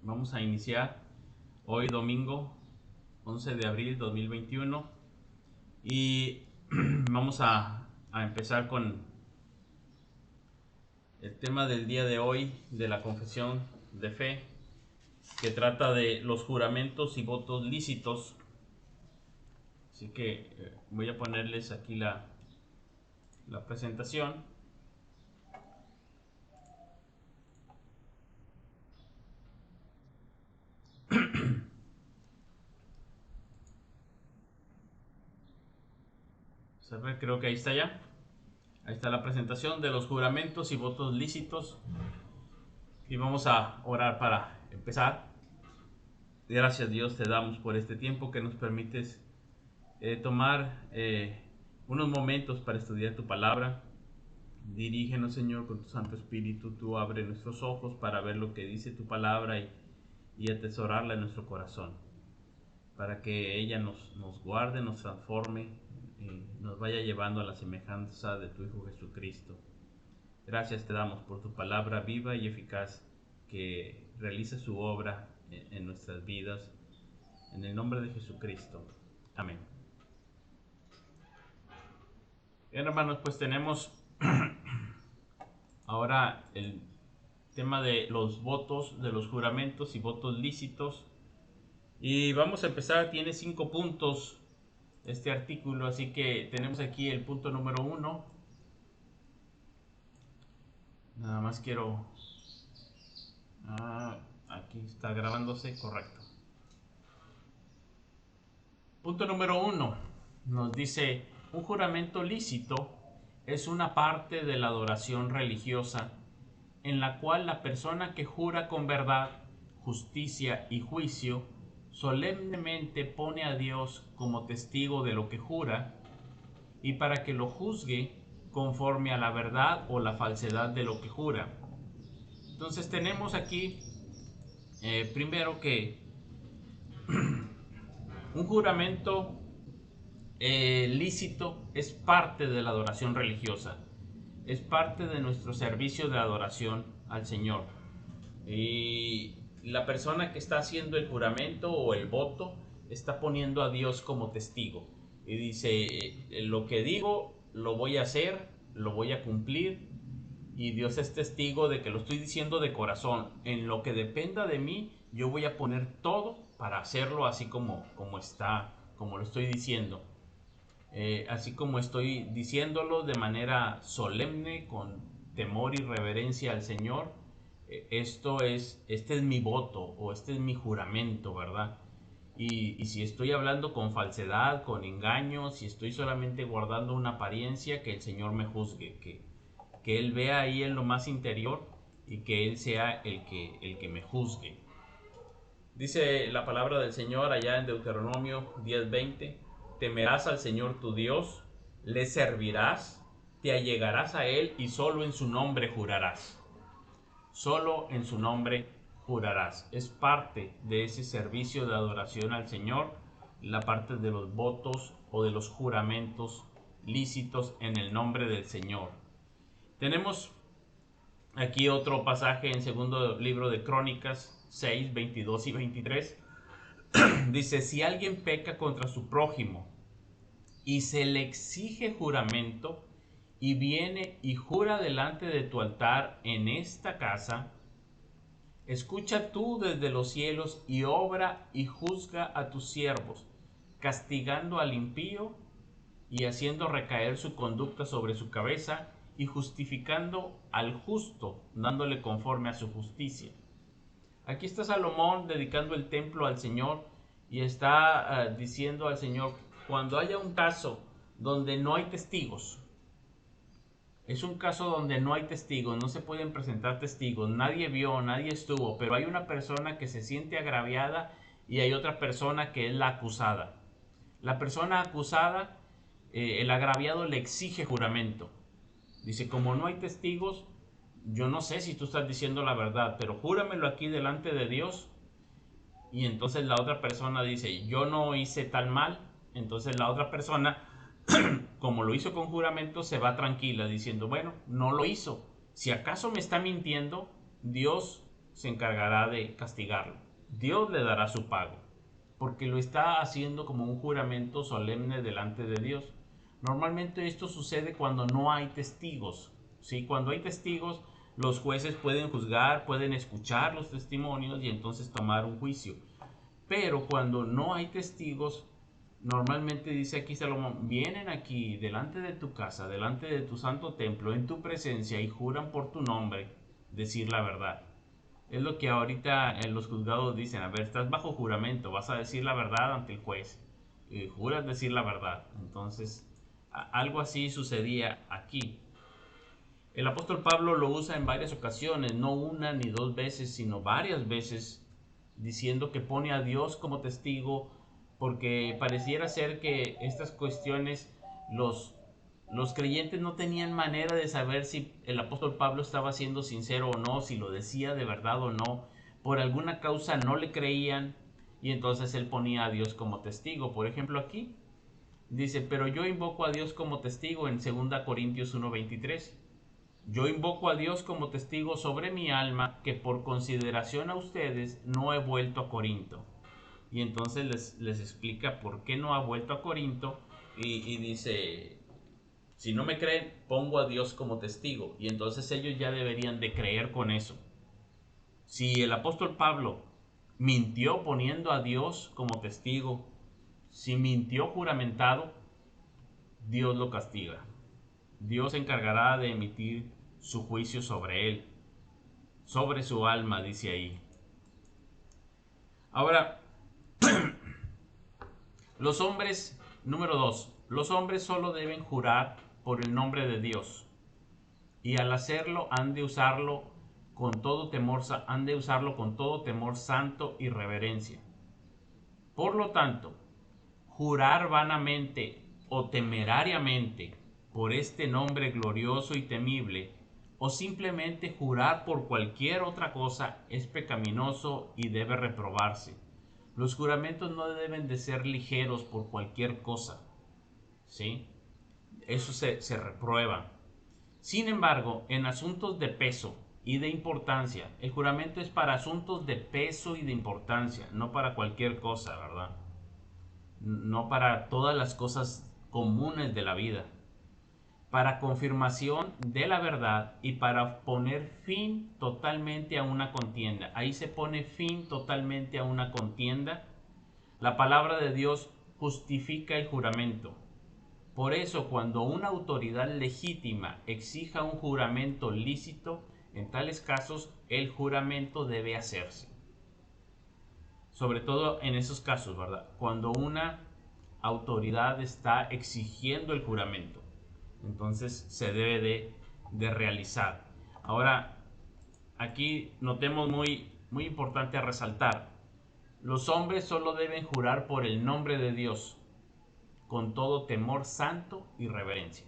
Vamos a iniciar hoy domingo 11 de abril 2021 y vamos a empezar con el tema del día de hoy de la confesión de fe, que trata de los juramentos y votos lícitos. Así que voy a ponerles aquí la presentación. Creo que ahí está ya. Ahí está la presentación de los juramentos y votos lícitos. Y vamos a orar para empezar. Gracias, Dios, te damos por este tiempo que nos permites tomar unos momentos para estudiar tu palabra. Dirígenos, Señor, con tu Santo Espíritu. Tú abre nuestros ojos para ver lo que dice tu palabra y atesorarla en nuestro corazón, para que ella nos guarde, nos transforme y nos vaya llevando a la semejanza de tu Hijo Jesucristo. Gracias te damos por tu palabra viva y eficaz que realiza su obra en nuestras vidas. En el nombre de Jesucristo. Amén. Bien, hermanos, pues tenemos ahora el tema de los votos, de los juramentos y votos lícitos. Y vamos a empezar, tiene 5 puntos este artículo, así que tenemos aquí el punto número 1. Nada más quiero... aquí está grabándose, correcto. Punto número 1 nos dice: un juramento lícito es una parte de la adoración religiosa en la cual la persona que jura con verdad, justicia y juicio solemnemente pone a Dios como testigo de lo que jura y para que lo juzgue conforme a la verdad o la falsedad de lo que jura. Entonces tenemos aquí primero que un juramento lícito es parte de la adoración religiosa, es parte de nuestro servicio de adoración al Señor. Y la persona que está haciendo el juramento o el voto está poniendo a Dios como testigo y dice: lo que digo lo voy a hacer, lo voy a cumplir, y Dios es testigo de que lo estoy diciendo de corazón. En lo que dependa de mí, yo voy a poner todo para hacerlo así como está, como lo estoy diciendo. Así como estoy diciéndolo de manera solemne, con temor y reverencia al Señor. Este es mi voto o este es mi juramento, ¿verdad? Y si estoy hablando con falsedad, con engaño, si estoy solamente guardando una apariencia, que el Señor me juzgue, que Él vea ahí en lo más interior y que Él sea el que me juzgue. Dice la palabra del Señor allá en Deuteronomio 10:20: temerás al Señor tu Dios, le servirás, te allegarás a Él y solo en su nombre jurarás. Solo en su nombre jurarás. Es parte de ese servicio de adoración al Señor, la parte de los votos o de los juramentos lícitos en el nombre del Señor. Tenemos aquí otro pasaje en segundo libro de Crónicas 6, 22 y 23. Dice: si alguien peca contra su prójimo y se le exige juramento y viene y jura delante de tu altar en esta casa, escucha tú desde los cielos y obra y juzga a tus siervos, castigando al impío y haciendo recaer su conducta sobre su cabeza, y justificando al justo, dándole conforme a su justicia. Aquí está Salomón dedicando el templo al Señor y está diciendo al Señor: cuando haya un caso donde no hay testigos, es un caso donde no hay testigos, no se pueden presentar testigos, nadie vio, nadie estuvo, pero hay una persona que se siente agraviada y hay otra persona que es la acusada. La persona acusada, el agraviado le exige juramento. Dice: como no hay testigos, yo no sé si tú estás diciendo la verdad, pero júramelo aquí delante de Dios. Y entonces la otra persona dice: yo no hice tal mal. Entonces la otra persona, como lo hizo con juramento, se va tranquila diciendo: bueno, no lo hizo. Si acaso me está mintiendo, Dios se encargará de castigarlo. Dios le dará su pago, porque lo está haciendo como un juramento solemne delante de Dios. Normalmente esto sucede cuando no hay testigos, ¿sí? Cuando hay testigos, los jueces pueden juzgar, pueden escuchar los testimonios y entonces tomar un juicio. Pero cuando no hay testigos, normalmente dice aquí Salomón, vienen aquí delante de tu casa, delante de tu santo templo, en tu presencia y juran por tu nombre decir la verdad. Es lo que ahorita en los juzgados dicen, a ver, estás bajo juramento, vas a decir la verdad ante el juez, juras decir la verdad. Entonces, algo así sucedía aquí. El apóstol Pablo lo usa en varias ocasiones, no una ni dos veces, sino varias veces, diciendo que pone a Dios como testigo, porque pareciera ser que estas cuestiones los creyentes no tenían manera de saber si el apóstol Pablo estaba siendo sincero o no, si lo decía de verdad o no. Por alguna causa no le creían y entonces él ponía a Dios como testigo. Por ejemplo aquí dice, pero yo invoco a Dios como testigo en 2 Corintios 1:23. Yo invoco a Dios como testigo sobre mi alma que por consideración a ustedes no he vuelto a Corinto. Y entonces les explica por qué no ha vuelto a Corinto y dice, si no me creen, pongo a Dios como testigo. Y entonces ellos ya deberían de creer con eso. Si el apóstol Pablo mintió poniendo a Dios como testigo, si mintió juramentado, Dios lo castiga. Dios se encargará de emitir su juicio sobre él, sobre su alma, dice ahí. Ahora, los hombres, número 2, los hombres solo deben jurar por el nombre de Dios. Y al hacerlo han de usarlo con todo temor, santo y reverencia. Por lo tanto, jurar vanamente o temerariamente por este nombre glorioso y temible, o simplemente jurar por cualquier otra cosa es pecaminoso y debe reprobarse. Los juramentos no deben de ser ligeros por cualquier cosa, ¿sí? Eso se reprueba. Sin embargo, en asuntos de peso y de importancia, el juramento es para asuntos de peso y de importancia, no para cualquier cosa, ¿verdad? No para todas las cosas comunes de la vida. Para confirmación de la verdad y para poner fin totalmente a una contienda. Ahí se pone fin totalmente a una contienda. La palabra de Dios justifica el juramento. Por eso, cuando una autoridad legítima exija un juramento lícito, en tales casos el juramento debe hacerse. Sobre todo en esos casos, ¿verdad? Cuando una autoridad está exigiendo el juramento, entonces se debe de realizar. Ahora, aquí notemos muy importante a resaltar, los hombres solo deben jurar por el nombre de Dios, con todo temor santo y reverencia.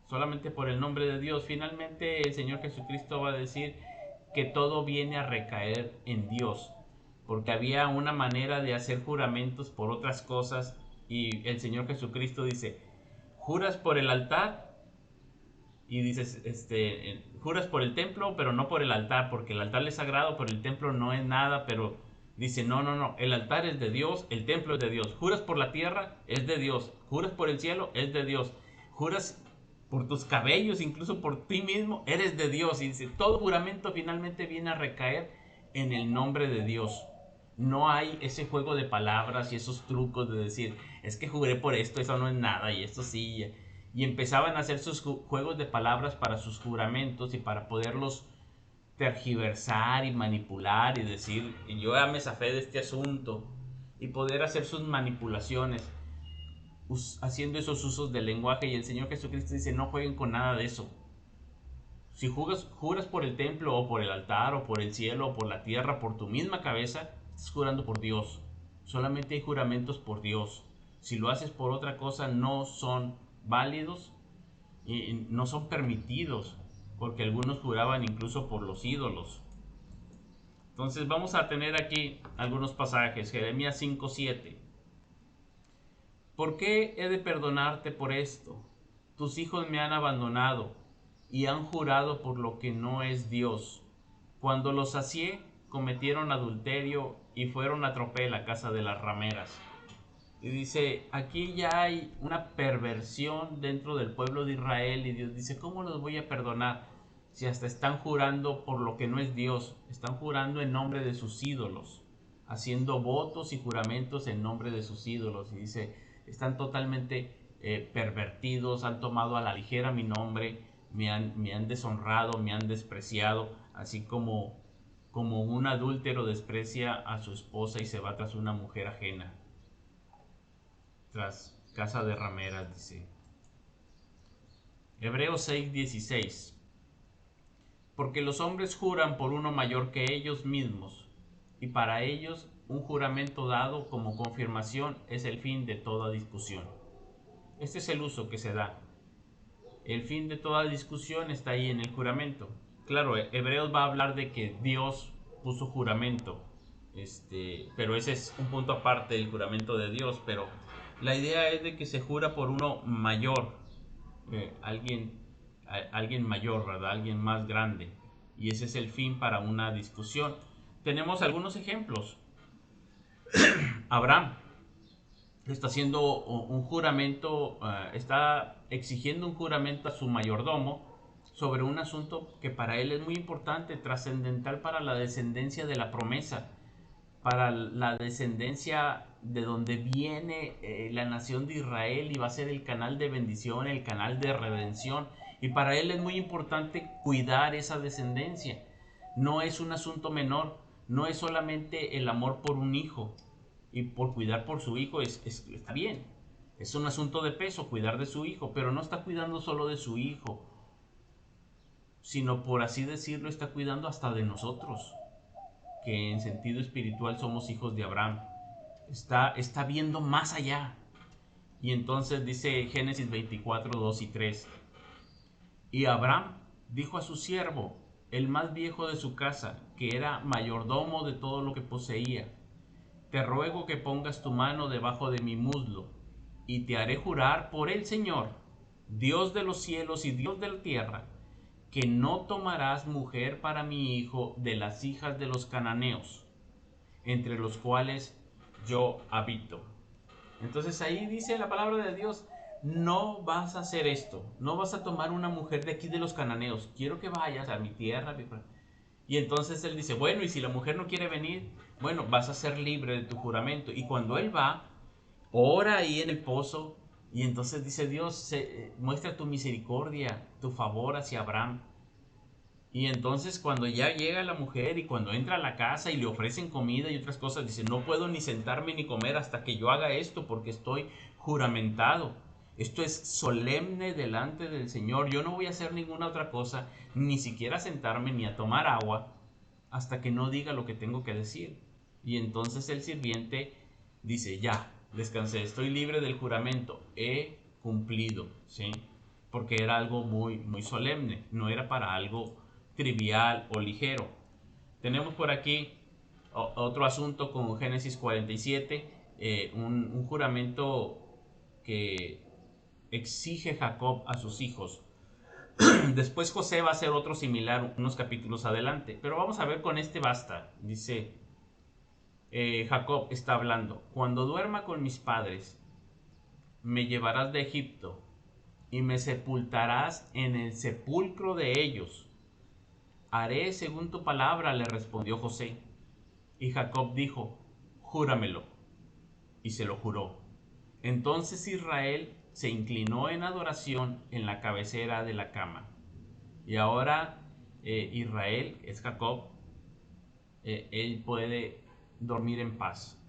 Solamente por el nombre de Dios. Finalmente el Señor Jesucristo va a decir que todo viene a recaer en Dios, porque había una manera de hacer juramentos por otras cosas y el Señor Jesucristo dice, juras por el altar y dices, juras por el templo, pero no por el altar, porque el altar es sagrado, pero el templo no es nada, pero dice, no, el altar es de Dios, el templo es de Dios. Juras por la tierra, es de Dios. Juras por el cielo, es de Dios. Juras por tus cabellos, incluso por ti mismo, eres de Dios. Y dice, todo juramento finalmente viene a recaer en el nombre de Dios. No hay ese juego de palabras y esos trucos de decir, es que juré por esto, eso no es nada, y esto sí. Y empezaban a hacer sus juegos de palabras para sus juramentos y para poderlos tergiversar y manipular y decir, yo ya me zafé de este asunto, y poder hacer sus manipulaciones haciendo esos usos del lenguaje. Y el Señor Jesucristo dice, no jueguen con nada de eso. Si juras por el templo o por el altar o por el cielo o por la tierra, por tu misma cabeza, estás jurando por Dios. Solamente hay juramentos por Dios. Si lo haces por otra cosa, no son válidos y no son permitidos, porque algunos juraban incluso por los ídolos. Entonces vamos a tener aquí algunos pasajes. Jeremías 5:7. ¿Por qué he de perdonarte por esto? Tus hijos me han abandonado y han jurado por lo que no es Dios, Cuando los sacié, cometieron adulterio y fueron a tropel a casa de las rameras. Y dice, aquí ya hay una perversión dentro del pueblo de Israel y Dios dice, ¿cómo los voy a perdonar? Si hasta están jurando por lo que no es Dios, están jurando en nombre de sus ídolos, haciendo votos y juramentos en nombre de sus ídolos. Y dice, están totalmente pervertidos, han tomado a la ligera mi nombre, me han deshonrado, me han despreciado, así como un adúltero desprecia a su esposa y se va tras una mujer ajena, tras casa de rameras, dice. Hebreos 6:16. Porque los hombres juran por uno mayor que ellos mismos, y para ellos un juramento dado como confirmación es el fin de toda discusión. Este es el uso que se da. El fin de toda discusión está ahí en el juramento. Claro, Hebreos va a hablar de que Dios puso juramento, pero ese es un punto aparte del juramento de Dios, pero la idea es de que se jura por uno mayor, alguien mayor, ¿verdad? Alguien más grande, y ese es el fin para una discusión. Tenemos algunos ejemplos. Abraham está haciendo un juramento, está exigiendo un juramento a su mayordomo sobre un asunto que para él es muy importante, trascendental para la descendencia de la promesa, para la descendencia de donde viene la nación de Israel y va a ser el canal de bendición, el canal de redención. Y para él es muy importante cuidar esa descendencia. No es un asunto menor, no es solamente el amor por un hijo y por cuidar por su hijo, está bien. Es un asunto de peso cuidar de su hijo, pero no está cuidando solo de su hijo, sino por así decirlo está cuidando hasta de nosotros, que en sentido espiritual somos hijos de Abraham. Está viendo más allá. Y entonces dice Génesis 24, 2 y 3. Y Abraham dijo a su siervo, el más viejo de su casa, que era mayordomo de todo lo que poseía, te ruego que pongas tu mano debajo de mi muslo, y te haré jurar por el Señor, Dios de los cielos y Dios de la tierra, que no tomarás mujer para mi hijo de las hijas de los cananeos, entre los cuales yo habito. Entonces ahí dice la palabra de Dios, no vas a hacer esto, no vas a tomar una mujer de aquí de los cananeos, quiero que vayas a mi tierra. Y entonces él dice, bueno, y si la mujer no quiere venir, bueno, vas a ser libre de tu juramento. Y cuando él va, ora ahí en el pozo, y entonces dice Dios, muestra tu misericordia, tu favor hacia Abraham. Y entonces cuando ya llega la mujer y cuando entra a la casa y le ofrecen comida y otras cosas, dice, no puedo ni sentarme ni comer hasta que yo haga esto porque estoy juramentado. Esto es solemne delante del Señor. Yo no voy a hacer ninguna otra cosa, ni siquiera sentarme ni a tomar agua hasta que no diga lo que tengo que decir. Y entonces el sirviente dice, ya, descansé, estoy libre del juramento, he cumplido, ¿sí? Porque era algo muy, muy solemne, no era para algo trivial o ligero. Tenemos por aquí otro asunto con Génesis 47, un juramento que exige Jacob a sus hijos. Después José va a hacer otro similar unos capítulos adelante, pero vamos a ver con este basta. Dice, Jacob está hablando, cuando duerma con mis padres, me llevarás de Egipto y me sepultarás en el sepulcro de ellos. Haré según tu palabra, le respondió José. Y Jacob dijo, júramelo. Y se lo juró. Entonces Israel se inclinó en adoración en la cabecera de la cama. Y ahora Israel, es Jacob, él puede dormir en paz,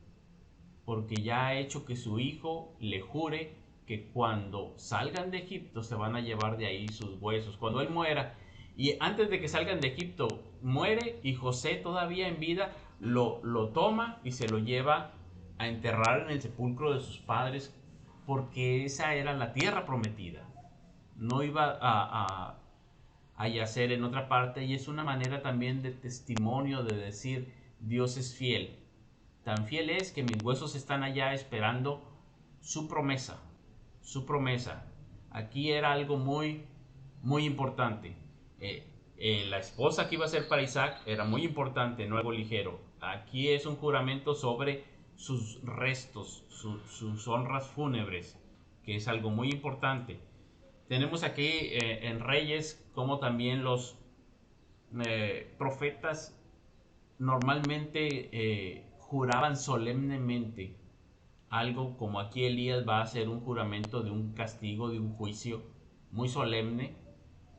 porque ya ha hecho que su hijo le jure que cuando salgan de Egipto se van a llevar de ahí sus huesos. Cuando él muera, y antes de que salgan de Egipto, muere y José todavía en vida lo toma y se lo lleva a enterrar en el sepulcro de sus padres, porque esa era la tierra prometida. No iba a yacer en otra parte, y es una manera también de testimonio de decir, Dios es fiel. Tan fiel es que mis huesos están allá esperando su promesa, su promesa. Aquí era algo muy, muy importante. La esposa que iba a ser para Isaac era muy importante, no algo ligero. Aquí es un juramento sobre sus restos, sus honras fúnebres, que es algo muy importante. Tenemos aquí en Reyes como también los profetas normalmente juraban solemnemente algo, como aquí Elías va a hacer un juramento de un castigo, de un juicio muy solemne,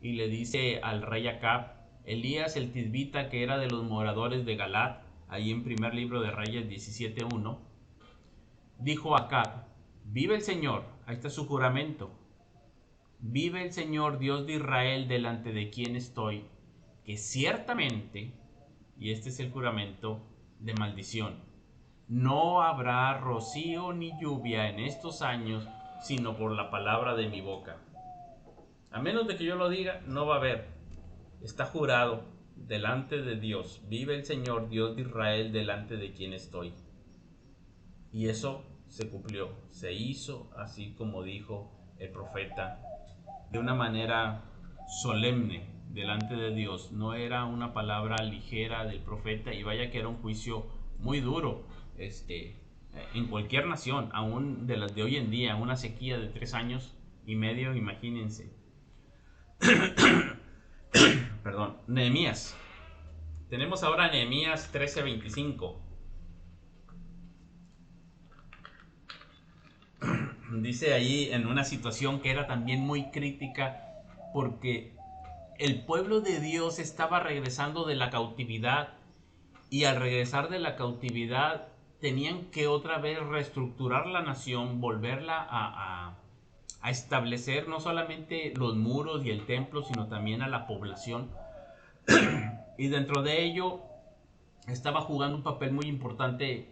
y le dice al rey Acab: Elías el tisbita, que era de los moradores de Galat, ahí en primer libro de Reyes 17:1, dijo a Acab: vive el Señor, ahí está su juramento, vive el Señor Dios de Israel, delante de quien estoy, que ciertamente, y este es el juramento de maldición, no habrá rocío ni lluvia en estos años, sino por la palabra de mi boca. A menos de que yo lo diga, no va a haber. Está jurado delante de Dios. Vive el Señor Dios de Israel, delante de quien estoy. Y eso se cumplió. Se hizo así como dijo el profeta, de una manera solemne delante de Dios. No era una palabra ligera del profeta, y vaya que era un juicio muy duro en cualquier nación, aún de las de hoy en día. Una sequía de 3 años y medio, imagínense. Perdón. Nehemías. Tenemos ahora Nehemías 13:25. Dice ahí, en una situación que era también muy crítica, porque el pueblo de Dios estaba regresando de la cautividad, y al regresar de la cautividad tenían que otra vez reestructurar la nación, volverla a establecer, no solamente los muros y el templo, sino también a la población. Y dentro de ello estaba jugando un papel muy importante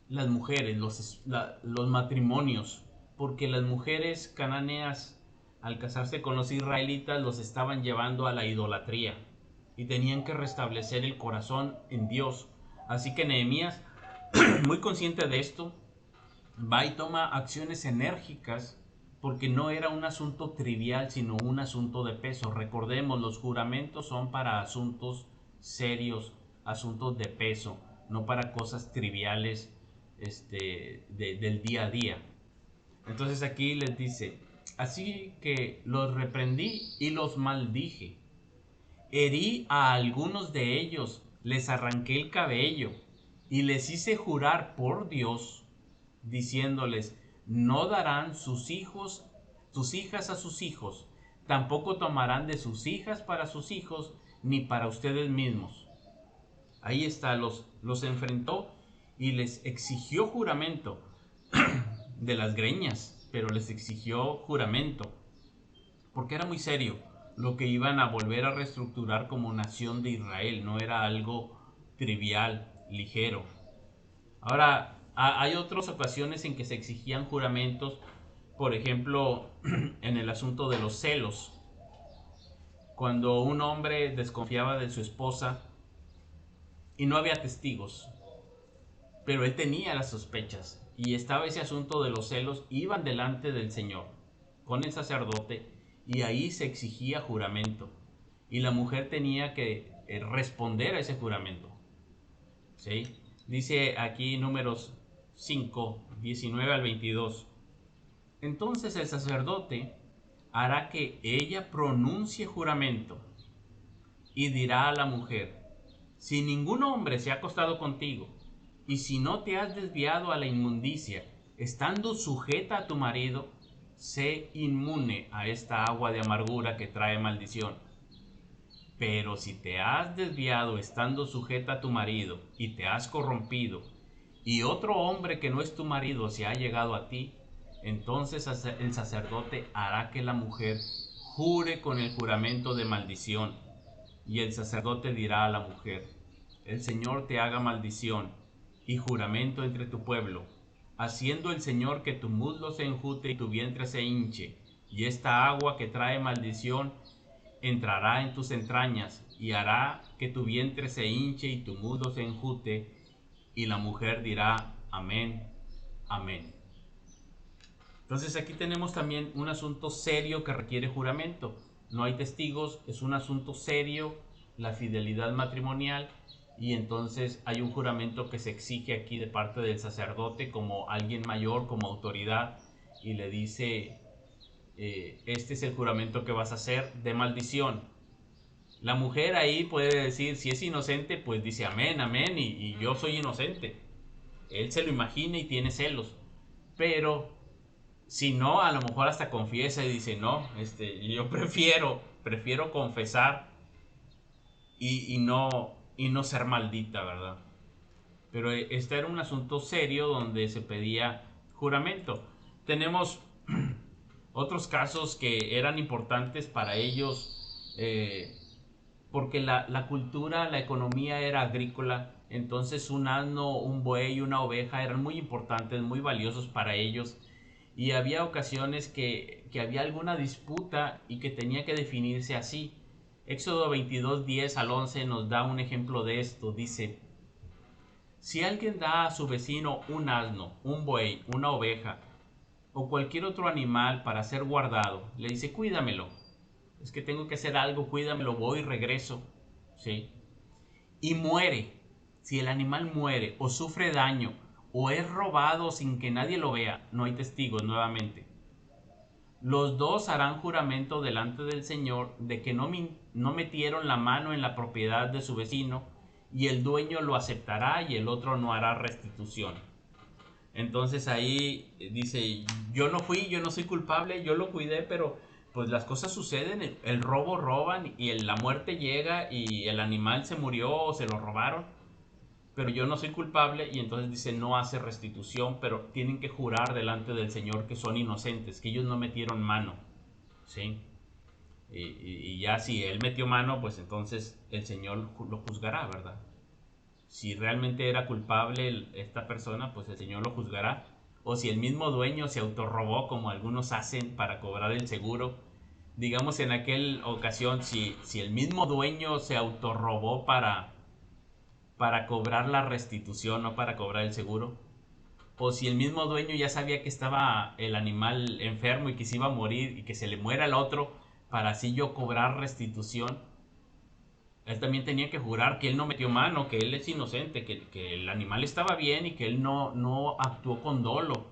las mujeres, los matrimonios, porque las mujeres cananeas, al casarse con los israelitas, los estaban llevando a la idolatría y tenían que restablecer el corazón en Dios. Así que Nehemías, muy consciente de esto, va y toma acciones enérgicas, porque no era un asunto trivial, sino un asunto de peso. Recordemos, los juramentos son para asuntos serios, asuntos de peso, no para cosas triviales del día a día. Entonces aquí les dice: así que los reprendí y los maldije, herí a algunos de ellos, les arranqué el cabello y les hice jurar por Dios, diciéndoles: no darán sus hijos, sus hijas a sus hijos, tampoco tomarán de sus hijas para sus hijos, ni para ustedes mismos. Ahí está, los enfrentó y les exigió juramento de las greñas, pero les exigió juramento, porque era muy serio lo que iban a volver a reestructurar como nación de Israel. No era algo trivial, ligero. Ahora, hay otras ocasiones en que se exigían juramentos, por ejemplo, en el asunto de los celos. Cuando un hombre desconfiaba de su esposa y no había testigos, pero él tenía las sospechas, y estaba ese asunto de los celos, iban delante del Señor con el sacerdote, y ahí se exigía juramento, y la mujer tenía que responder a ese juramento. ¿Sí? Dice aquí Números 5:19-22. Entonces el sacerdote hará que ella pronuncie juramento y dirá a la mujer: si ningún hombre se ha acostado contigo, y si no te has desviado a la inmundicia, estando sujeta a tu marido, sé inmune a esta agua de amargura que trae maldición. Pero si te has desviado estando sujeta a tu marido y te has corrompido, y otro hombre que no es tu marido se ha llegado a ti, entonces el sacerdote hará que la mujer jure con el juramento de maldición. Y el sacerdote dirá a la mujer: el Señor te haga maldición y juramento entre tu pueblo, haciendo el Señor que tu muslo se enjute y tu vientre se hinche, y esta agua que trae maldición entrará en tus entrañas y hará que tu vientre se hinche y tu muslo se enjute. Y la mujer dirá: amén, amén. Entonces aquí tenemos también un asunto serio que requiere juramento. no hay testigos, es un asunto serio, la fidelidad matrimonial, y entonces hay un juramento que se exige aquí de parte del sacerdote como alguien mayor, como autoridad, y le dice, este es el juramento que vas a hacer de maldición. La mujer ahí puede decir, si es inocente, pues dice amén, amén, y yo soy inocente. Él se lo imagina y tiene celos. Pero si no, a lo mejor hasta confiesa y dice, no, yo prefiero confesar y no ser maldita, ¿verdad? Pero este era un asunto serio donde se pedía juramento. Tenemos otros casos que eran importantes para ellos, porque la cultura, la economía era agrícola, entonces un asno, un buey, una oveja eran muy importantes, muy valiosos para ellos, y había ocasiones que había alguna disputa y que tenía que definirse así. Éxodo 22, 10 al 11 nos da un ejemplo de esto. Dice, si alguien da a su vecino un asno, un buey, una oveja o cualquier otro animal para ser guardado, le dice, cuídamelo, es que tengo que hacer algo, cuídamelo, voy y regreso, ¿sí? Y muere, si el animal muere o sufre daño o es robado sin que nadie lo vea, no hay testigos nuevamente. Los dos harán juramento delante del Señor de que no metieron la mano en la propiedad de su vecino, y el dueño lo aceptará y el otro no hará restitución. Entonces ahí dice, yo no fui, yo no soy culpable, yo lo cuidé, pero pues las cosas suceden, el robo roban y la muerte llega y el animal se murió o se lo robaron, pero yo no soy culpable, y entonces dice, no hace restitución, pero tienen que jurar delante del Señor que son inocentes, que ellos no metieron mano, ¿sí? Y ya si él metió mano, pues entonces el Señor lo juzgará, ¿verdad? Si realmente era culpable esta persona, pues el Señor lo juzgará. O si el mismo dueño se autorrobó, como algunos hacen para cobrar el seguro. Digamos en aquella ocasión, si el mismo dueño se autorrobó para cobrar la restitución, no para cobrar el seguro. O si el mismo dueño ya sabía que estaba el animal enfermo y que se iba a morir y que se le muera el otro para así yo cobrar restitución. Él también tenía que jurar que él no metió mano, que él es inocente, que el animal estaba bien y que él no actuó con dolo.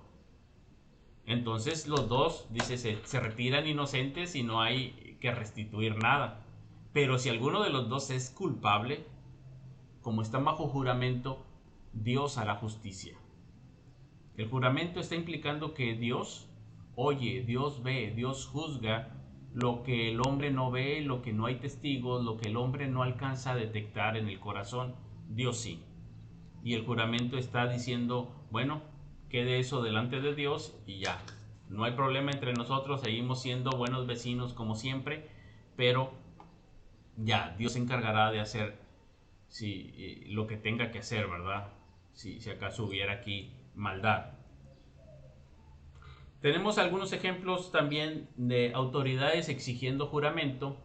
Entonces los dos, dice, se retiran inocentes y no hay que restituir nada. Pero si alguno de los dos es culpable, como están bajo juramento, Dios hará justicia. El juramento está implicando que Dios oye, Dios ve, Dios juzga lo que el hombre no ve, lo que no hay testigos, lo que el hombre no alcanza a detectar en el corazón, Dios sí. Y el juramento está diciendo, bueno, quede eso delante de Dios y ya. No hay problema entre nosotros, seguimos siendo buenos vecinos como siempre, pero ya, Dios se encargará de hacer lo que tenga que hacer, ¿verdad? Si acaso hubiera aquí maldad. Tenemos algunos ejemplos también de autoridades exigiendo juramento,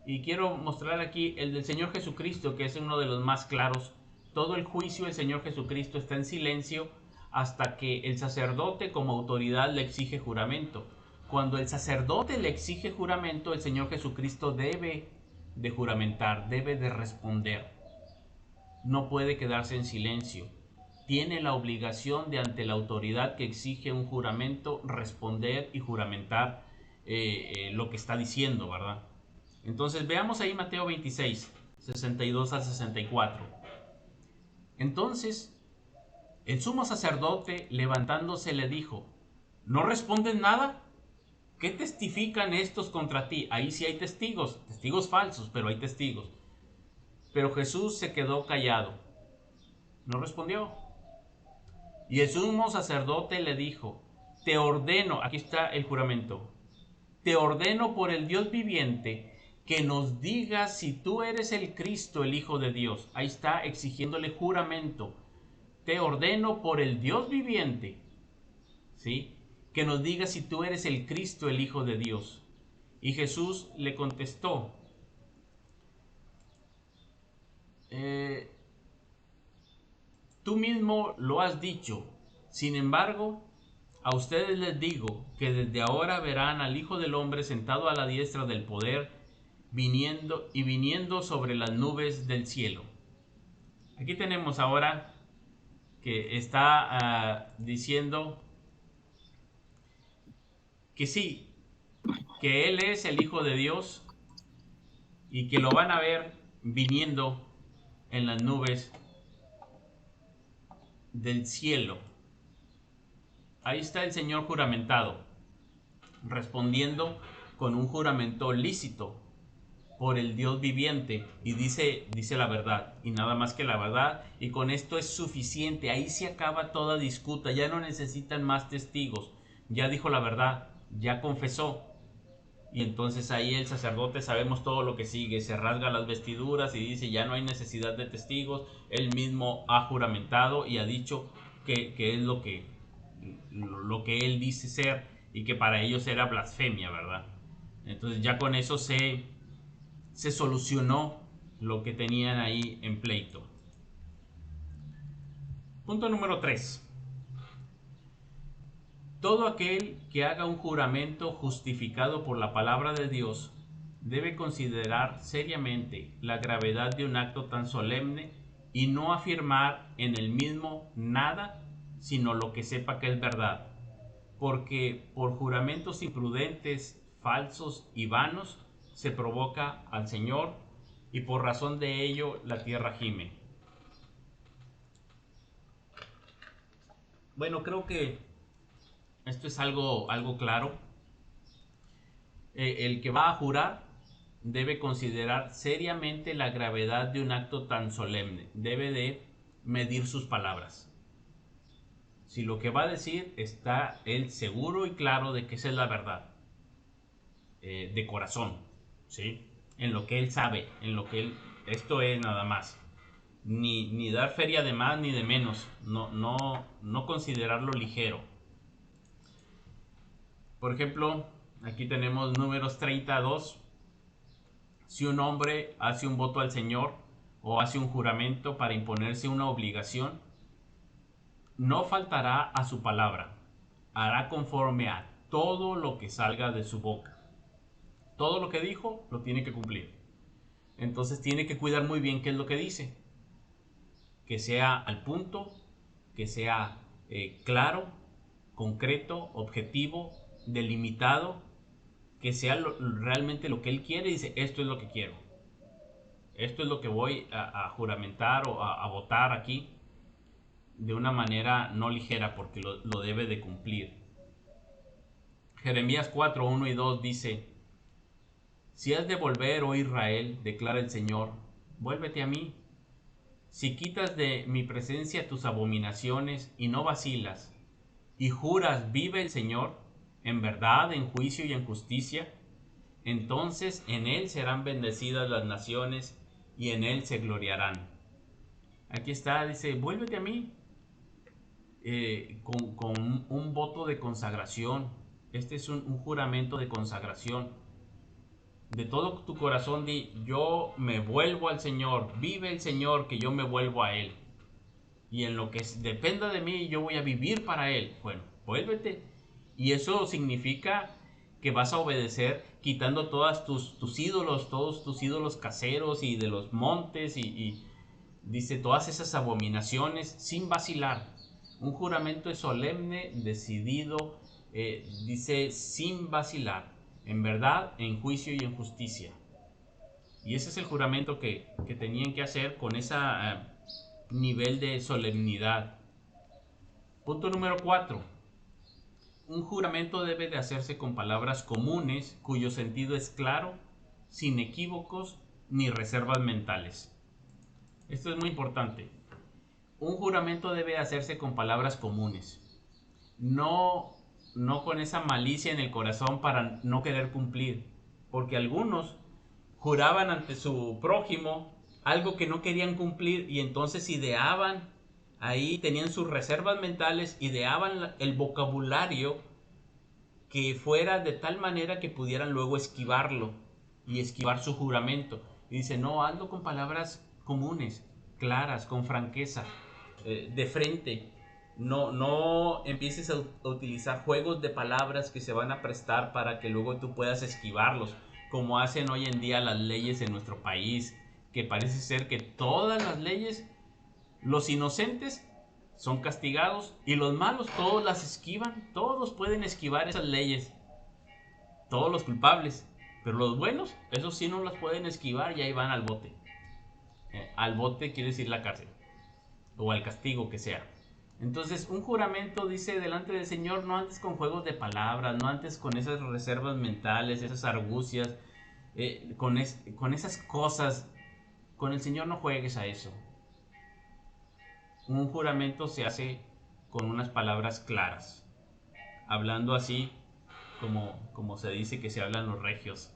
y quiero mostrar aquí el del Señor Jesucristo, que es uno de los más claros. Todo el juicio del Señor Jesucristo está en silencio hasta que el sacerdote como autoridad le exige juramento. Cuando el sacerdote le exige juramento, el Señor Jesucristo debe de juramentar, debe de responder. No puede quedarse en silencio. Tiene la obligación de, ante la autoridad que exige un juramento, responder y juramentar lo que está diciendo, ¿verdad? Entonces veamos ahí Mateo 26, 62 al 64. Entonces el sumo sacerdote, levantándose, le dijo, ¿no responden nada? ¿Qué testifican estos contra ti? Ahí sí hay testigos, testigos falsos, pero hay testigos. Pero Jesús se quedó callado, no respondió. Y el sumo sacerdote le dijo, te ordeno, aquí está el juramento, te ordeno por el Dios viviente que nos digas si tú eres el Cristo, el Hijo de Dios. Ahí está exigiéndole juramento. Te ordeno por el Dios viviente, ¿sí?, que nos digas si tú eres el Cristo, el Hijo de Dios. Y Jesús le contestó, tú mismo lo has dicho. Sin embargo, a ustedes les digo que desde ahora verán al Hijo del Hombre sentado a la diestra del poder viniendo sobre las nubes del cielo. Aquí tenemos ahora que está diciendo que sí, que Él es el Hijo de Dios y que lo van a ver viniendo en las nubes del cielo. Ahí está el Señor juramentado, respondiendo con un juramento lícito por el Dios viviente, y dice la verdad y nada más que la verdad, y con esto es suficiente. Ahí se acaba toda disputa, ya no necesitan más testigos, ya dijo la verdad, ya confesó. Y entonces ahí el sacerdote, sabemos todo lo que sigue, se rasga las vestiduras y dice ya no hay necesidad de testigos, él mismo ha juramentado y ha dicho que es lo que él dice ser, y que para ellos era blasfemia, ¿verdad? Entonces ya con eso se solucionó lo que tenían ahí en pleito. Punto número 3. Todo aquel que haga un juramento justificado por la palabra de Dios debe considerar seriamente la gravedad de un acto tan solemne y no afirmar en el mismo nada sino lo que sepa que es verdad, porque por juramentos imprudentes, falsos y vanos se provoca al Señor, y por razón de ello la tierra gime. Bueno, creo que esto es algo claro. El que va a jurar debe considerar seriamente la gravedad de un acto tan solemne. Debe de medir sus palabras. Si lo que va a decir está él seguro y claro de que esa es la verdad, de corazón, ¿sí? En lo que él sabe, en lo que él, esto es nada más. Ni dar feria de más ni de menos, no considerarlo ligero. Por ejemplo, aquí tenemos números 32. Si un hombre hace un voto al Señor o hace un juramento para imponerse una obligación, no faltará a su palabra, hará conforme a todo lo que salga de su boca. Todo lo que dijo lo tiene que cumplir. Entonces tiene que cuidar muy bien qué es lo que dice, que sea al punto, que sea claro, concreto, objetivo, delimitado, que sea realmente lo que él quiere. Dice, esto es lo que quiero, esto es lo que voy a juramentar o a votar aquí, de una manera no ligera, porque lo debe de cumplir. Jeremías 4, 1 y 2 dice: si has de volver, oh Israel, declara el Señor, vuélvete a mí. Si quitas de mi presencia tus abominaciones y no vacilas, y juras, vive el Señor, en verdad, en juicio y en justicia, entonces en él serán bendecidas las naciones y en él se gloriarán. Aquí está, dice, vuélvete a mí, con un voto de consagración. Este es un juramento de consagración. De todo tu corazón di, yo me vuelvo al Señor, vive el Señor, que yo me vuelvo a Él. Y en lo que dependa de mí, yo voy a vivir para Él. Bueno, vuélvete. Y eso significa que vas a obedecer quitando todos tus ídolos, todos tus ídolos caseros y de los montes, y dice todas esas abominaciones sin vacilar. Un juramento es solemne, decidido, dice sin vacilar, en verdad, en juicio y en justicia. Y ese es el juramento que tenían que hacer con ese nivel de solemnidad. Punto número 4. Un juramento debe de hacerse con palabras comunes cuyo sentido es claro, sin equívocos ni reservas mentales. Esto es muy importante. Un juramento debe hacerse con palabras comunes, no con esa malicia en el corazón para no querer cumplir, porque algunos juraban ante su prójimo algo que no querían cumplir, y entonces ideaban, ahí tenían sus reservas mentales, ideaban el vocabulario que fuera de tal manera que pudieran luego esquivarlo y esquivar su juramento. Y dice, no, hazlo con palabras comunes, claras, con franqueza, de frente. No empieces a utilizar juegos de palabras que se van a prestar para que luego tú puedas esquivarlos, como hacen hoy en día las leyes en nuestro país, que parece ser que todas las leyes, los inocentes son castigados y los malos todos las esquivan, todos pueden esquivar esas leyes, todos los culpables, pero los buenos, esos sí no las pueden esquivar y ahí van al bote. Al bote quiere decir la cárcel o al castigo que sea. Entonces, un juramento dice delante del Señor, no andes con juegos de palabras, no andes con esas reservas mentales, esas argucias, con esas cosas. Con el Señor no juegues a eso. Un juramento se hace con unas palabras claras, hablando así como se dice que se hablan los regios,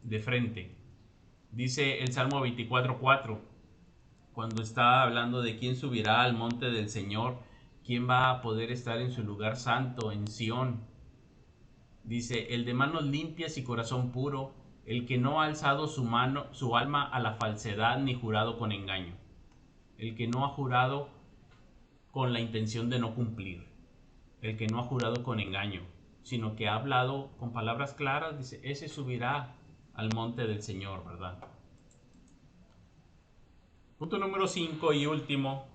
de frente. Dice el Salmo 24:4, cuando está hablando de quién subirá al monte del Señor, quién va a poder estar en su lugar santo, en Sión. Dice, el de manos limpias y corazón puro, el que no ha alzado su alma a la falsedad ni jurado con engaño. El que no ha jurado con la intención de no cumplir. El que no ha jurado con engaño, sino que ha hablado con palabras claras, dice, ese subirá al monte del Señor, ¿verdad? Punto número 5 y último,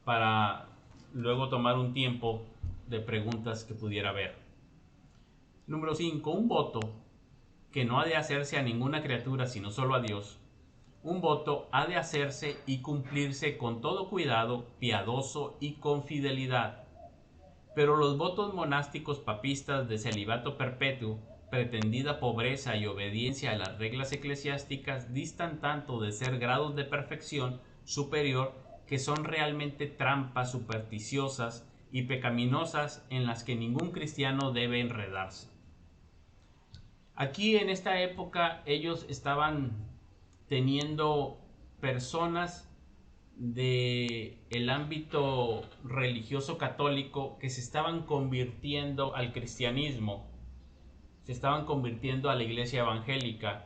para luego tomar un tiempo de preguntas que pudiera haber. Número 5, un voto que no ha de hacerse a ninguna criatura, sino solo a Dios. Un voto ha de hacerse y cumplirse con todo cuidado, piadoso y con fidelidad. Pero los votos monásticos papistas de celibato perpetuo, pretendida pobreza y obediencia a las reglas eclesiásticas distan tanto de ser grados de perfección superior que son realmente trampas supersticiosas y pecaminosas en las que ningún cristiano debe enredarse. Aquí en esta época ellos estaban teniendo personas del ámbito religioso católico que se estaban convirtiendo al cristianismo, se estaban convirtiendo a la iglesia evangélica,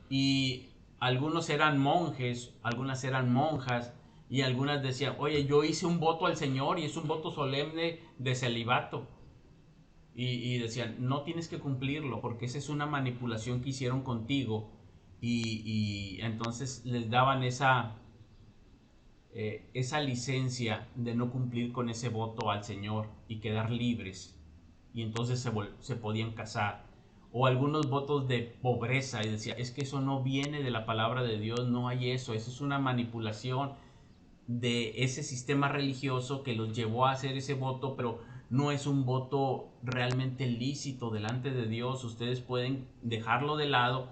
y algunos eran monjes, algunas eran monjas, y algunas decían, oye, yo hice un voto al Señor y es un voto solemne de celibato, y decían, no tienes que cumplirlo porque esa es una manipulación que hicieron contigo, y entonces les daban esa licencia de no cumplir con ese voto al Señor y quedar libres, y entonces se podían casar. O algunos votos de pobreza, y decía, es que eso no viene de la palabra de Dios, no hay eso es una manipulación de ese sistema religioso que los llevó a hacer ese voto, pero no es un voto realmente lícito delante de Dios. Ustedes pueden dejarlo de lado,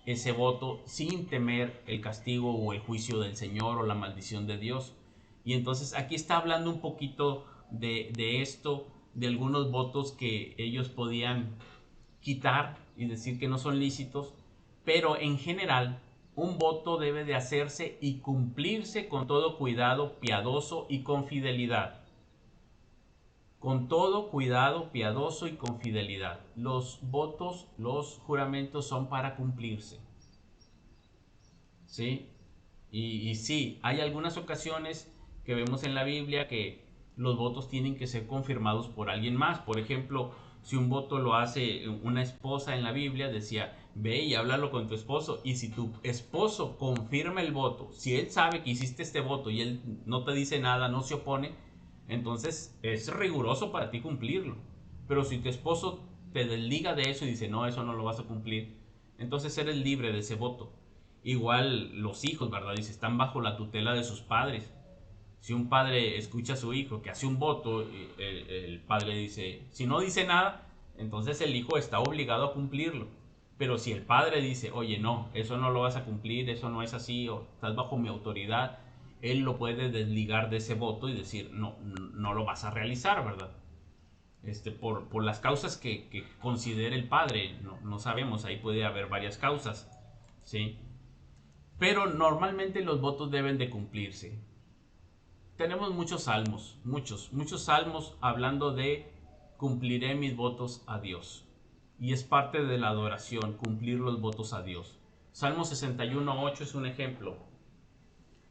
ese voto, sin temer el castigo o el juicio del Señor o la maldición de Dios. Y entonces aquí está hablando un poquito de esto, de algunos votos que ellos podían quitar y decir que no son lícitos, pero en general un voto debe de hacerse y cumplirse con todo cuidado piadoso y con fidelidad. Con todo cuidado piadoso y con fidelidad. Los votos, los juramentos son para cumplirse. ¿Sí? Y sí, hay algunas ocasiones que vemos en la Biblia que los votos tienen que ser confirmados por alguien más. Por ejemplo, si un voto lo hace una esposa en la Biblia, decía, ve y háblalo con tu esposo. Y si tu esposo confirma el voto, si él sabe que hiciste este voto y él no te dice nada, no se opone, entonces es riguroso para ti cumplirlo. Pero si tu esposo te desliga de eso y dice, no, eso no lo vas a cumplir, entonces eres libre de ese voto. Igual los hijos, ¿verdad? Dice, están bajo la tutela de sus padres. Si un padre escucha a su hijo que hace un voto, el padre dice, si no dice nada, entonces el hijo está obligado a cumplirlo. Pero si el padre dice, oye, no, eso no lo vas a cumplir, eso no es así, o estás bajo mi autoridad, él lo puede desligar de ese voto y decir, no, no lo vas a realizar, ¿verdad? Por las causas que considere el padre, no sabemos, ahí puede haber varias causas, ¿sí? Pero normalmente los votos deben de cumplirse. Tenemos muchos salmos, muchos salmos hablando de cumpliré mis votos a Dios. Y es parte de la adoración, cumplir los votos a Dios. Salmo 61:8 es un ejemplo.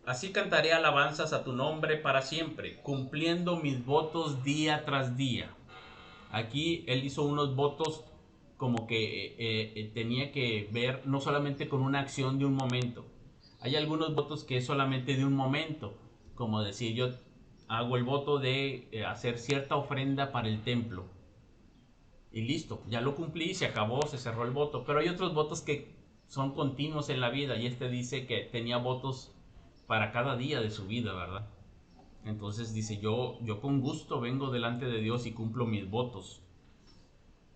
Así cantaré alabanzas a tu nombre para siempre, cumpliendo mis votos día tras día. Aquí él hizo unos votos como que tenía que ver no solamente con una acción de un momento. Hay algunos votos que es solamente de un momento, como decir, yo hago el voto de hacer cierta ofrenda para el templo y listo, ya lo cumplí, se acabó, se cerró el voto. Pero hay otros votos que son continuos en la vida, y este dice que tenía votos para cada día de su vida, ¿verdad? Entonces dice, yo con gusto vengo delante de Dios y cumplo mis votos.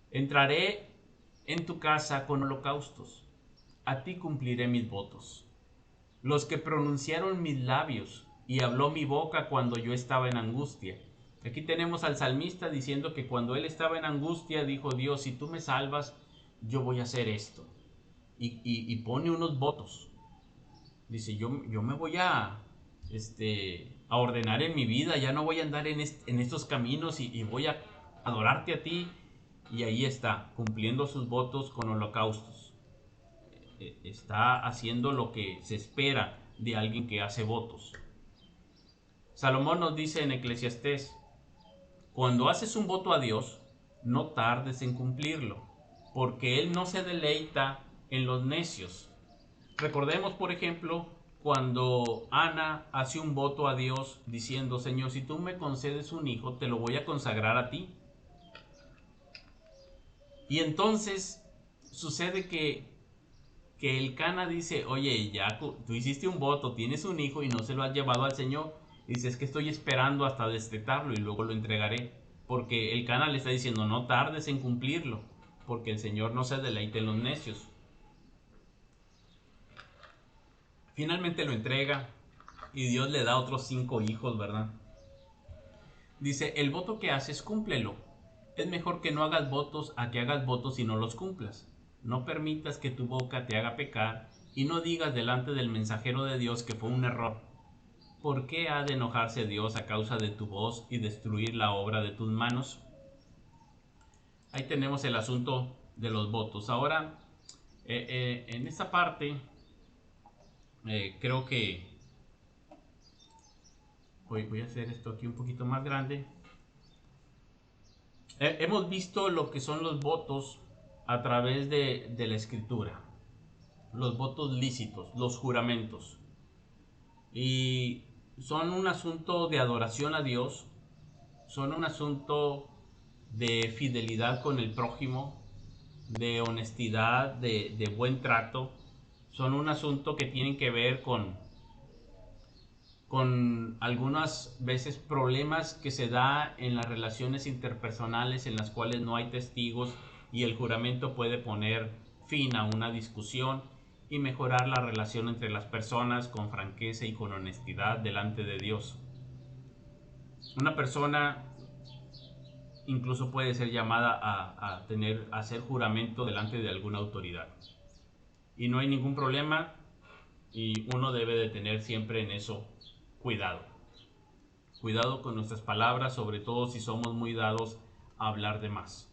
Entraré en tu casa con holocaustos, a ti cumpliré mis votos, los que pronunciaron mis labios y habló mi boca cuando yo estaba en angustia. Aquí tenemos al salmista diciendo que cuando él estaba en angustia dijo, Dios, si tú me salvas, yo voy a hacer esto. Y pone unos votos. Dice, yo me voy a ordenar en mi vida, ya no voy a andar en estos caminos y voy a adorarte a ti. Y ahí está, cumpliendo sus votos con holocaustos. Está haciendo lo que se espera de alguien que hace votos. Salomón nos dice en Eclesiastés, cuando haces un voto a Dios, no tardes en cumplirlo, porque Él no se deleita en los necios. Recordemos, por ejemplo, cuando Ana hace un voto a Dios diciendo, Señor, si tú me concedes un hijo, te lo voy a consagrar a ti. Y entonces sucede que el Cana dice, oye, ya tú hiciste un voto, tienes un hijo y no se lo has llevado al Señor. Dice, es que estoy esperando hasta destetarlo y luego lo entregaré. Porque el Cana le está diciendo, no tardes en cumplirlo, porque el Señor no se deleite en los necios. Finalmente lo entrega y Dios le da otros 5 hijos, ¿verdad? Dice, el voto que haces, cúmplelo. Es mejor que no hagas votos a que hagas votos y no los cumplas. No permitas que tu boca te haga pecar y no digas delante del mensajero de Dios que fue un error. ¿Por qué ha de enojarse Dios a causa de tu voz y destruir la obra de tus manos? Ahí tenemos el asunto de los votos. Ahora, en esta parte, creo que voy a hacer esto aquí un poquito más grande. Hemos visto lo que son los votos a través de la escritura, los votos lícitos, los juramentos. Y son un asunto de adoración a Dios, son un asunto de fidelidad con el prójimo, de honestidad, de buen trato. Son un asunto que tienen que ver con algunas veces problemas que se da en las relaciones interpersonales en las cuales no hay testigos y el juramento puede poner fin a una discusión y mejorar la relación entre las personas con franqueza y con honestidad delante de Dios. Una persona incluso puede ser llamada a hacer juramento delante de alguna autoridad y no hay ningún problema, y uno debe de tener siempre en eso cuidado. Cuidado con nuestras palabras, sobre todo si somos muy dados a hablar de más.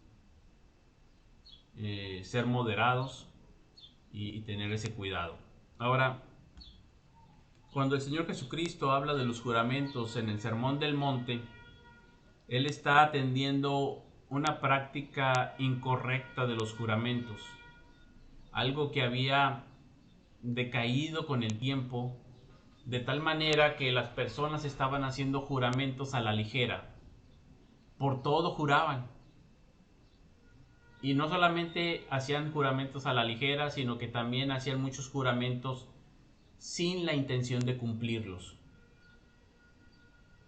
Ser moderados y tener ese cuidado. Ahora, cuando el Señor Jesucristo habla de los juramentos en el Sermón del Monte, Él está atendiendo una práctica incorrecta de los juramentos. Algo que había decaído con el tiempo, de tal manera que las personas estaban haciendo juramentos a la ligera. Por todo juraban. Y no solamente hacían juramentos a la ligera, sino que también hacían muchos juramentos sin la intención de cumplirlos.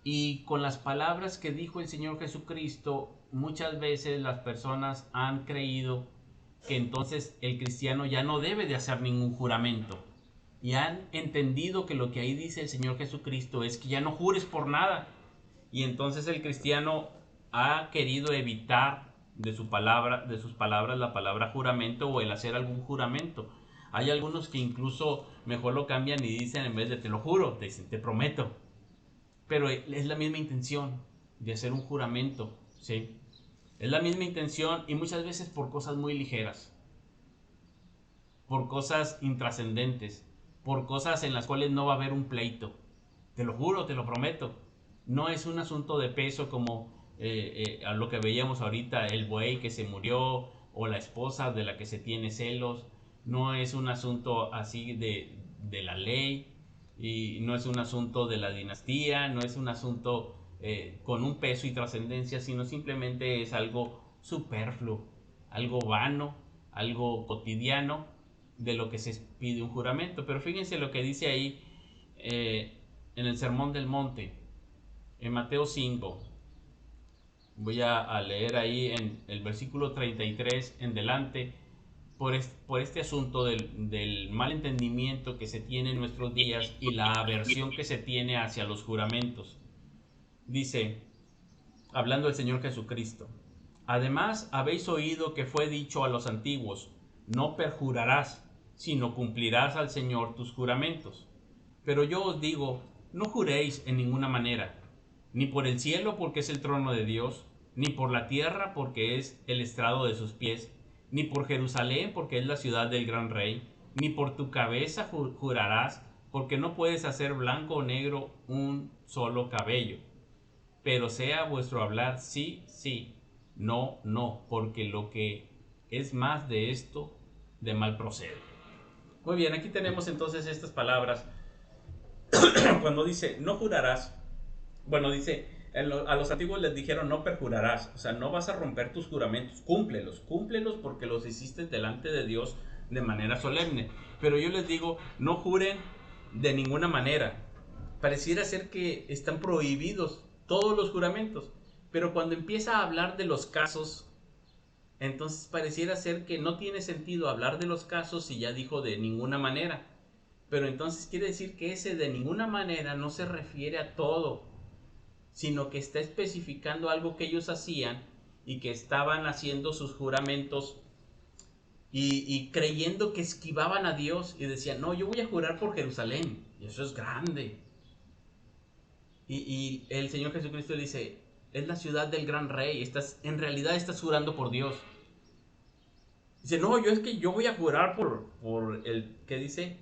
Y con las palabras que dijo el Señor Jesucristo, muchas veces las personas han creído que entonces el cristiano ya no debe de hacer ningún juramento. Y han entendido que lo que ahí dice el Señor Jesucristo es que ya no jures por nada. Y entonces el cristiano ha querido evitar de sus palabras la palabra juramento o el hacer algún juramento. Hay algunos que incluso mejor lo cambian y dicen, en vez de te lo juro, te dicen te prometo. Pero es la misma intención de hacer un juramento, ¿sí? Es la misma intención y muchas veces por cosas muy ligeras, por cosas intrascendentes, por cosas en las cuales no va a haber un pleito. Te lo juro, te lo prometo. No es un asunto de peso como a lo que veíamos ahorita, el buey que se murió o la esposa de la que se tiene celos, no es un asunto así de la ley, y no es un asunto de la dinastía, no es un asunto con un peso y trascendencia, sino simplemente es algo superfluo, algo vano, algo cotidiano de lo que se pide un juramento. Pero fíjense lo que dice ahí en el Sermón del Monte, en Mateo 5. Voy a leer ahí en el versículo 33 en delante, por este asunto del mal entendimiento que se tiene en nuestros días y la aversión que se tiene hacia los juramentos. Dice, hablando el Señor Jesucristo: además habéis oído que fue dicho a los antiguos, no perjurarás, sino cumplirás al Señor tus juramentos. Pero yo os digo, no juréis en ninguna manera, ni por el cielo, porque es el trono de Dios, ni por la tierra, porque es el estrado de sus pies, ni por Jerusalén, porque es la ciudad del gran rey, ni por tu cabeza jurarás, porque no puedes hacer blanco o negro un solo cabello. Pero sea vuestro hablar sí, sí, no, no, porque lo que es más de esto, de mal procede. Muy bien, aquí tenemos entonces estas palabras. Cuando dice, no jurarás, bueno, dice, a los antiguos les dijeron, no perjurarás, o sea, no vas a romper tus juramentos, cúmplelos porque los hiciste delante de Dios de manera solemne. Pero yo les digo, no juren de ninguna manera. Pareciera ser que están prohibidos todos los juramentos, pero cuando empieza a hablar de los casos, entonces pareciera ser que no tiene sentido hablar de los casos si ya dijo de ninguna manera. Pero entonces quiere decir que ese de ninguna manera no se refiere a todo, sino que está especificando algo que ellos hacían y que estaban haciendo sus juramentos y creyendo que esquivaban a Dios y decían, no, yo voy a jurar por Jerusalén, y eso es grande. Y el Señor Jesucristo le dice, es la ciudad del gran rey, en realidad estás jurando por Dios. Dice, no, yo voy a jurar por el, ¿qué dice?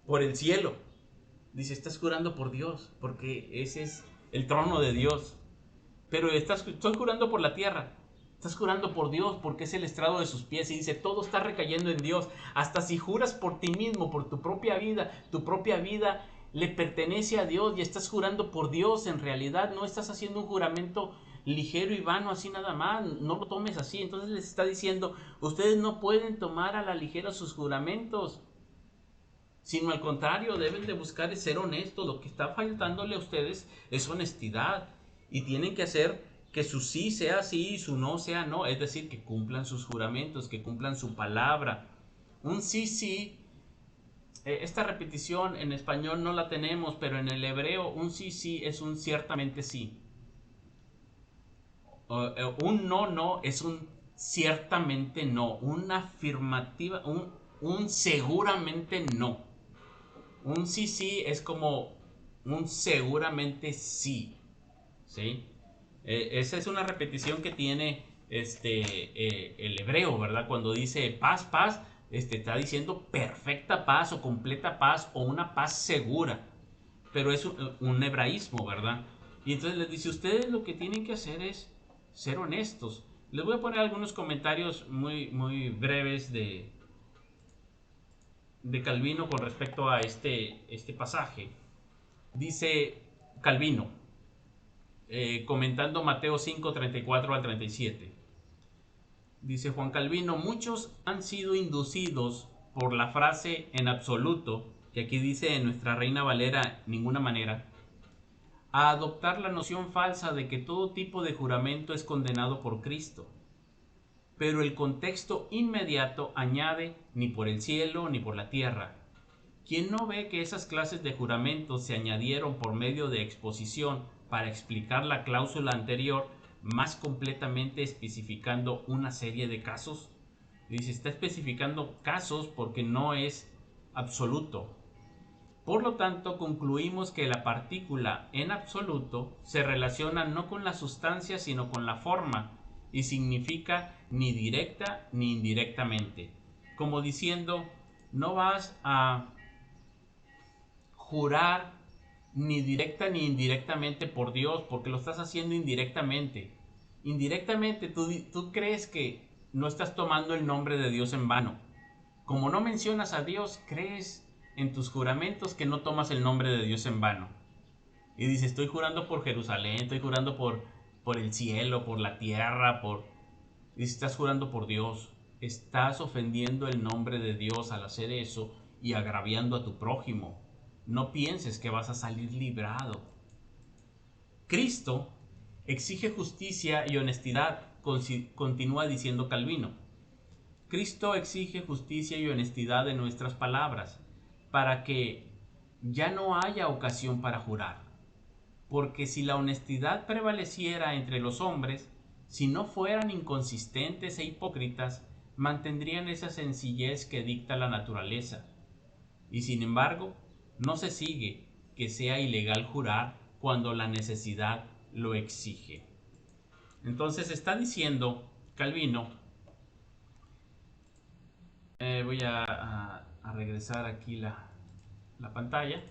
Por el cielo. Dice, estás jurando por Dios, porque ese es el trono de Dios. Pero estás jurando por la tierra. Estás jurando por Dios, porque es el estrado de sus pies. Y dice, todo está recayendo en Dios. Hasta si juras por ti mismo, por tu propia vida le pertenece a Dios y estás jurando por Dios. En realidad no estás haciendo un juramento ligero y vano así nada más. No lo tomes así. Entonces les está diciendo, ustedes no pueden tomar a la ligera sus juramentos, sino al contrario, deben de buscar ser honestos. Lo que está faltándole a ustedes es honestidad, y tienen que hacer que su sí sea sí y su no sea no, es decir, que cumplan sus juramentos, que cumplan su palabra. Un sí, sí, esta repetición en español no la tenemos, pero en el hebreo un sí, sí es un ciertamente sí. Un no, no es un ciertamente no, una afirmativa, un seguramente no. Un sí, sí es como un seguramente sí, ¿sí? Esa es una repetición que tiene el hebreo, ¿verdad? Cuando dice paz, paz, está diciendo perfecta paz o completa paz o una paz segura. Pero es un hebraísmo, ¿verdad? Y entonces les dice, ustedes lo que tienen que hacer es ser honestos. Les voy a poner algunos comentarios muy, muy breves de Calvino con respecto a este pasaje. Dice Calvino, comentando Mateo 5, 34 al 37. Dice Juan Calvino, muchos han sido inducidos por la frase en absoluto, que aquí dice en nuestra Reina Valera, ninguna manera, a adoptar la noción falsa de que todo tipo de juramento es condenado por Cristo. Pero el contexto inmediato añade, ni por el cielo ni por la tierra. ¿Quién no ve que esas clases de juramentos se añadieron por medio de exposición para explicar la cláusula anterior, más completamente especificando una serie de casos? Dice, está especificando casos porque no es absoluto. Por lo tanto, concluimos que la partícula en absoluto se relaciona no con la sustancia, sino con la forma, y significa ni directa ni indirectamente. Como diciendo, no vas a jurar ni directa ni indirectamente por Dios, porque lo estás haciendo indirectamente. Indirectamente tú crees que no estás tomando el nombre de Dios en vano. Como no mencionas a Dios, crees en tus juramentos que no tomas el nombre de Dios en vano. Y dices, estoy jurando por Jerusalén, estoy jurando por el cielo, por la tierra, y estás jurando por Dios. Estás ofendiendo el nombre de Dios al hacer eso y agraviando a tu prójimo. No pienses que vas a salir librado. Cristo exige justicia y honestidad, continúa diciendo Calvino. Cristo exige justicia y honestidad en nuestras palabras para que ya no haya ocasión para jurar. Porque si la honestidad prevaleciera entre los hombres, si no fueran inconsistentes e hipócritas, mantendrían esa sencillez que dicta la naturaleza. Y sin embargo, no se sigue que sea ilegal jurar cuando la necesidad lo exige. Entonces está diciendo Calvino, voy a regresar aquí la pantalla.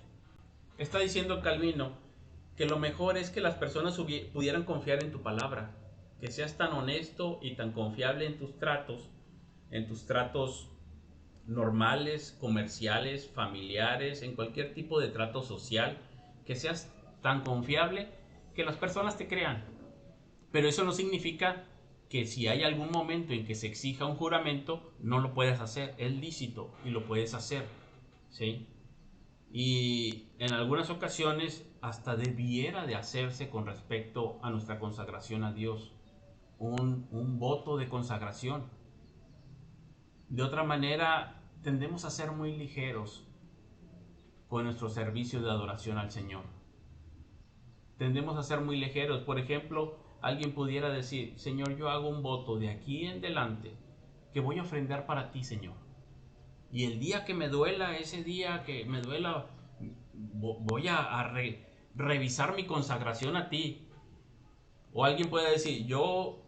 Está diciendo Calvino que lo mejor es que las personas pudieran confiar en tu palabra, que seas tan honesto y tan confiable en tus tratos normales, comerciales, familiares, en cualquier tipo de trato social, que seas tan confiable que las personas te crean. Pero eso no significa que si hay algún momento en que se exija un juramento, no lo puedes hacer. Es lícito y lo puedes hacer, ¿sí? Y en algunas ocasiones hasta debiera de hacerse con respecto a nuestra consagración a Dios, un voto de consagración. De otra manera, tendemos a ser muy ligeros con nuestro servicio de adoración al Señor. Tendemos a ser muy ligeros. Por ejemplo, alguien pudiera decir, Señor, yo hago un voto de aquí en adelante que voy a ofrendar para ti, Señor. Y el día que me duela, ese día que me duela, voy a revisar mi consagración a ti. O alguien puede decir, yo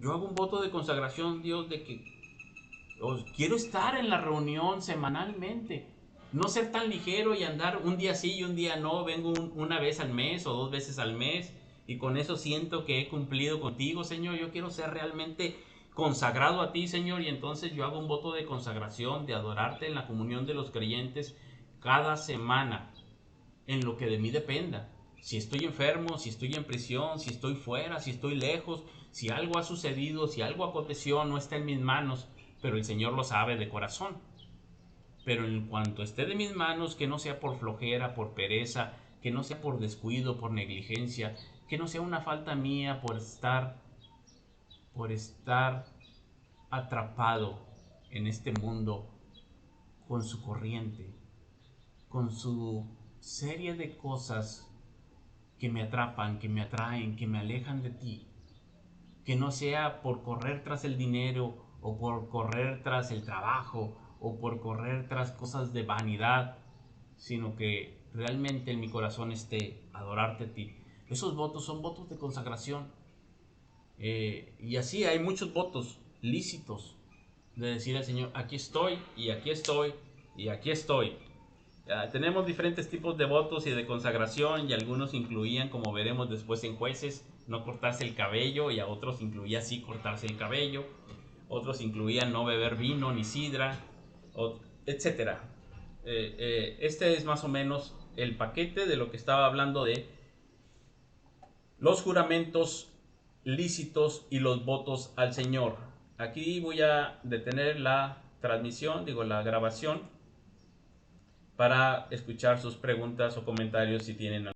hago un voto de consagración, Dios, de que quiero estar en la reunión semanalmente. No ser tan ligero y andar un día sí y un día no. Vengo una vez al mes o 2 veces al mes y con eso siento que he cumplido contigo, Señor. Yo quiero ser realmente consagrado a ti, Señor, y entonces yo hago un voto de consagración, de adorarte en la comunión de los creyentes cada semana, en lo que de mí dependa. Si estoy enfermo, si estoy en prisión, si estoy fuera, si estoy lejos, si algo ha sucedido, si algo aconteció, no está en mis manos, pero el Señor lo sabe de corazón. Pero en cuanto esté de mis manos, que no sea por flojera, por pereza, que no sea por descuido, por negligencia, que no sea una falta mía por estar atrapado en este mundo con su corriente, con su serie de cosas que me atrapan, que me atraen, que me alejan de ti. Que no sea por correr tras el dinero o por correr tras el trabajo o por correr tras cosas de vanidad, sino que realmente en mi corazón esté adorarte a ti. Esos votos son votos de consagración. Y así hay muchos votos lícitos de decir al Señor, aquí estoy y aquí estoy y aquí estoy. Tenemos diferentes tipos de votos y de consagración y algunos incluían, como veremos después en Jueces, no cortarse el cabello, y a otros incluía sí cortarse el cabello. Otros incluían no beber vino ni sidra, etc. Este es más o menos el paquete de lo que estaba hablando de los juramentos lícitos y los votos al Señor. Aquí voy a detener la transmisión, la grabación, para escuchar sus preguntas o comentarios si tienen.